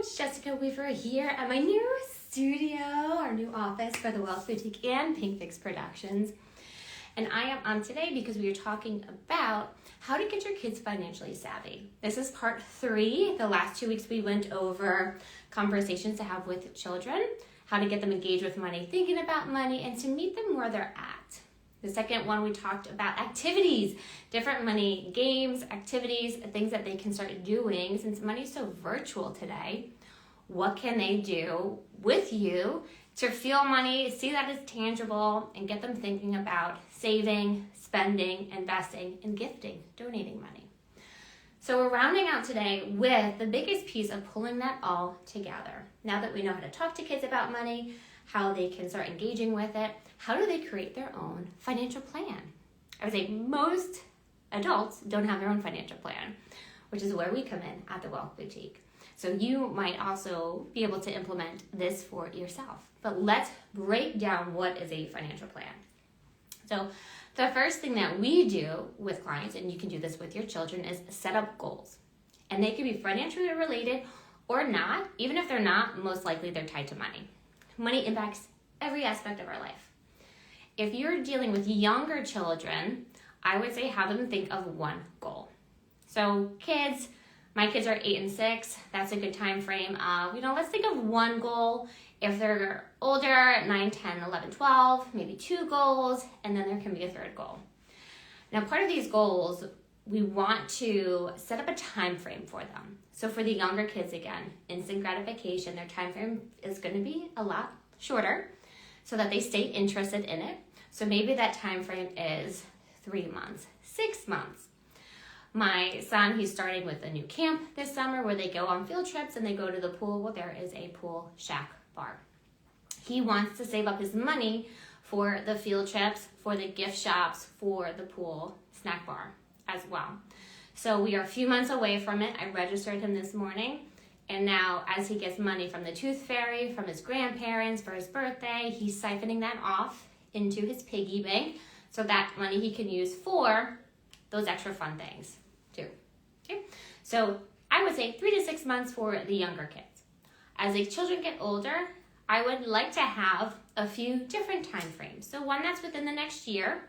Coach Jessica Weaver here at my new studio, our new office for the Wealth Boutique and Pink Fix Productions. And I am on today because we are talking about how to get your kids financially savvy. This is part 3. The last 2 weeks we went over conversations to have with children, how to get them engaged with money, thinking about money, and to meet them where they're at. The second one, we talked about activities, different money games, activities, things that they can start doing since money's so virtual today. What can they do with you to feel money, see that it's tangible, and get them thinking about saving, spending, investing, and gifting, donating money. So we're rounding out today with the biggest piece of pulling that all together. Now that we know how to talk to kids about money, how they can start engaging with it, how do they create their own financial plan? I would say most adults don't have their own financial plan, which is where we come in at the Wealth Boutique. So you might also be able to implement this for yourself. But let's break down what is a financial plan. So the first thing that we do with clients, and you can do this with your children, is set up goals. And they can be financially related or not. Even if they're not, most likely they're tied to money. Money impacts every aspect of our life. If you're dealing with younger children, I would say have them think of one goal. So kids, my kids are 8 and 6. That's a good time frame of, let's think of one goal. If they're older, 9, 10, 11, 12, maybe 2 goals, and then there can be a third goal. Now, part of these goals, we want to set up a time frame for them. So for the younger kids, again, instant gratification, their time frame is going to be a lot shorter so that they stay interested in it. So maybe that time frame is 3 months, 6 months. My son, he's starting with a new camp this summer where they go on field trips and they go to the pool. Well, there is a pool shack bar. He wants to save up his money for the field trips, for the gift shops, for the pool snack bar as well. So we are a few months away from it. I registered him this morning. And now as he gets money from the tooth fairy, from his grandparents for his birthday, he's siphoning that off into his piggy bank so that money he can use for those extra fun things too. Okay? So I would say 3 to 6 months for the younger kids. As the children get older, I would like to have a few different time frames. So one that's within the next year.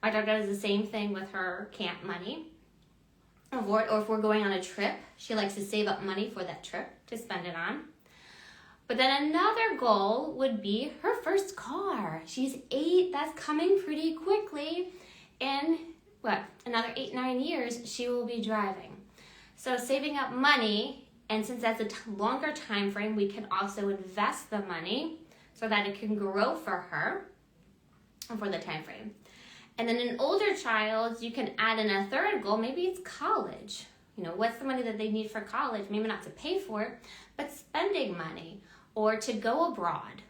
My daughter does the same thing with her camp money. Or if we're going on a trip, she likes to save up money for that trip to spend it on. But then another goal would be her first car. She's 8, that's coming pretty quickly. In another 8, 9 years, she will be driving. So saving up money, and since that's a longer time frame, we can also invest the money so that it can grow for her for the time frame. And then an older child, you can add in a third goal. Maybe it's college. What's the money that they need for college? Maybe not to pay for it, but spending money or to go abroad,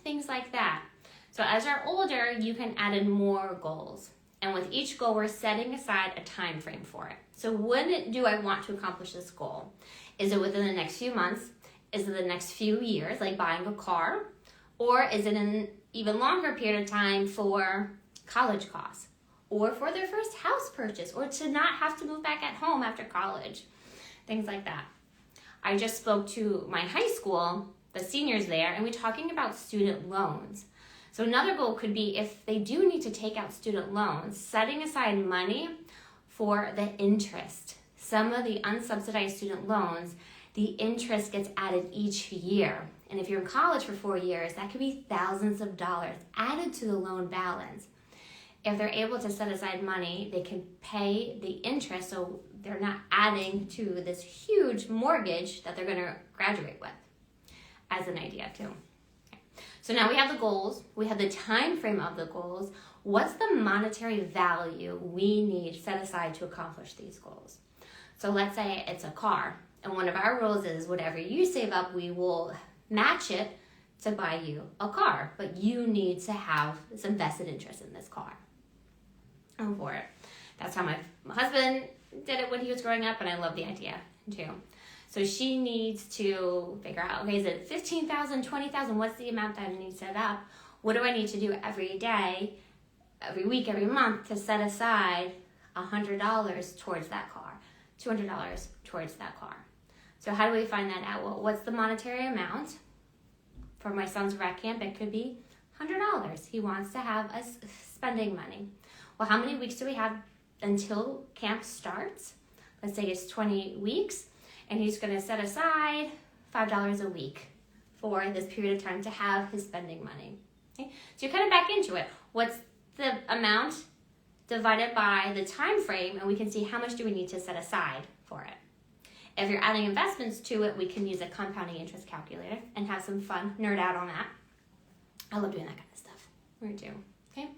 things like that. So as you're older, you can add in more goals. And with each goal, we're setting aside a time frame for it. So when do I want to accomplish this goal? Is it within the next few months? Is it the next few years, like buying a car? Or is it an even longer period of time for college costs, or for their first house purchase, or to not have to move back at home after college, things like that. I just spoke to my high school, the seniors there, and we're talking about student loans. So another goal could be if they do need to take out student loans, setting aside money for the interest. Some of the unsubsidized student loans, the interest gets added each year. And if you're in college for 4 years, that could be thousands of dollars added to the loan balance. If they're able to set aside money, they can pay the interest so they're not adding to this huge mortgage that they're going to graduate with, as an idea too. Okay. So now we have the goals, we have the time frame of the goals. What's the monetary value we need set aside to accomplish these goals? So let's say it's a car, and one of our rules is whatever you save up, we will match it to buy you a car, but you need to have some vested interest in this car. For it. That's how my husband did it when he was growing up, and I love the idea too. So she needs to figure out, okay, is it $15,000, $20,000? What's the amount that I need set up? What do I need to do every day, every week, every month to set aside $100 towards that car, $200 towards that car? So how do we find that out? Well, what's the monetary amount? For my son's rec camp, it could be $100. He wants to have us spending money. Well, how many weeks do we have until camp starts? Let's say it's 20 weeks, and he's going to set aside $5 a week for this period of time to have his spending money. Okay? So you kind of back into it. What's the amount divided by the time frame, and we can see how much do we need to set aside for it. If you're adding investments to it, we can use a compounding interest calculator and have some fun, nerd out on that. I love doing that kind of stuff. We do. Okay.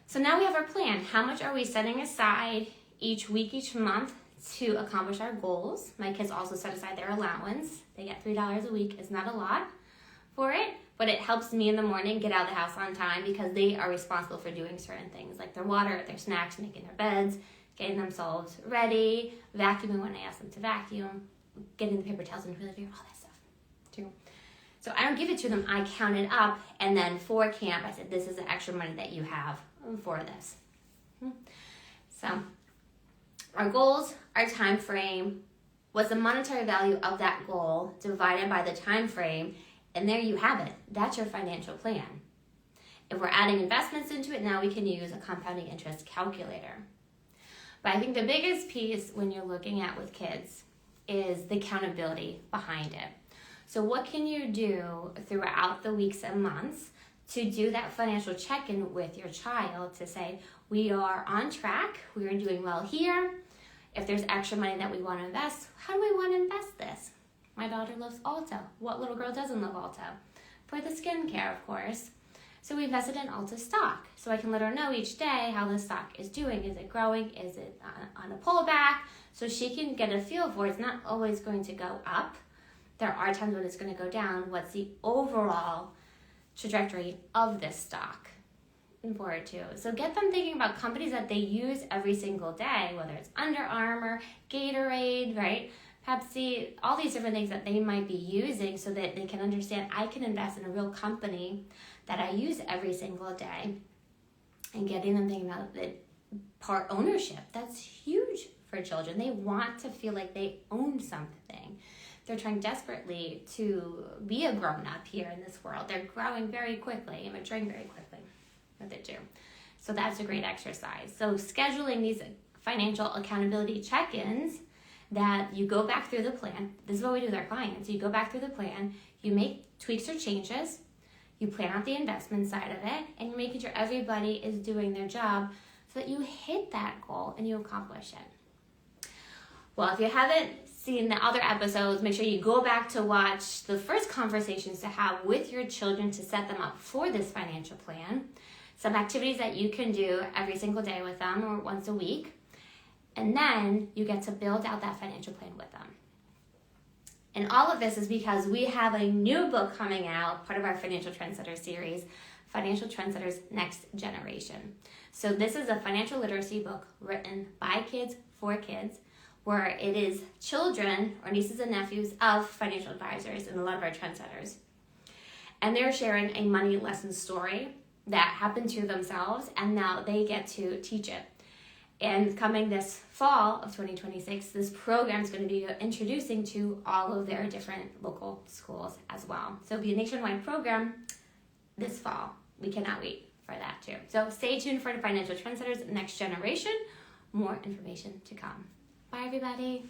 So now we have our plan. How much are we setting aside each week, each month to accomplish our goals? My kids also set aside their allowance. They get $3 a week. It's not a lot for it, but it helps me in the morning get out of the house on time because they are responsible for doing certain things like their water, their snacks, making their beds, getting themselves ready, vacuuming when I ask them to vacuum, getting the paper towels in the refrigerator, all that stuff too. So I don't give it to them. I count it up, and then for camp, I said, this is the extra money that you have for this. So our goals, our time frame, what's the monetary value of that goal divided by the time frame, and there you have it. That's your financial plan. If we're adding investments into it, now we can use a compounding interest calculator. But I think the biggest piece when you're looking at with kids is the accountability behind it. So what can you do throughout the weeks and months to do that financial check-in with your child to say, we are on track, we are doing well here. If there's extra money that we want to invest, how do we want to invest this? My daughter loves Ulta. What little girl doesn't love Ulta? For the skincare, of course. So we invested in Ulta stock. So I can let her know each day how the stock is doing. Is it growing? Is it on a pullback? So she can get a feel for it. It's not always going to go up. There are times when it's going to go down. What's the overall trajectory of this stock for it too? So get them thinking about companies that they use every single day, whether it's Under Armour, Gatorade, right? Pepsi, all these different things that they might be using so that they can understand I can invest in a real company that I use every single day, and getting them thinking about the part ownership. That's huge for children. They want to feel like they own something. They're trying desperately to be a grown-up here in this world. They're growing very quickly and maturing very quickly, what they do. So that's a great exercise. So scheduling these financial accountability check-ins that you go back through the plan. This is what we do with our clients. You go back through the plan, you make tweaks or changes, you plan out the investment side of it, and you're making sure everybody is doing their job so that you hit that goal and you accomplish it. Well, if you haven't seen the other episodes, make sure you go back to watch the first conversations to have with your children to set them up for this financial plan. Some activities that you can do every single day with them or once a week. And then you get to build out that financial plan with them. And all of this is because we have a new book coming out, part of our Financial Trendsetters series, Financial Trendsetters Next Generation. So this is a financial literacy book written by kids for kids, where it is children or nieces and nephews of financial advisors and a lot of our trendsetters. And they're sharing a money lesson story that happened to themselves, and now they get to teach it. And coming this fall of 2026, this program is going to be introducing to all of their different local schools as well. So it'll be a nationwide program this fall. We cannot wait for that too. So stay tuned for the Financial Trendsetters Next Generation. More information to come. Bye, everybody.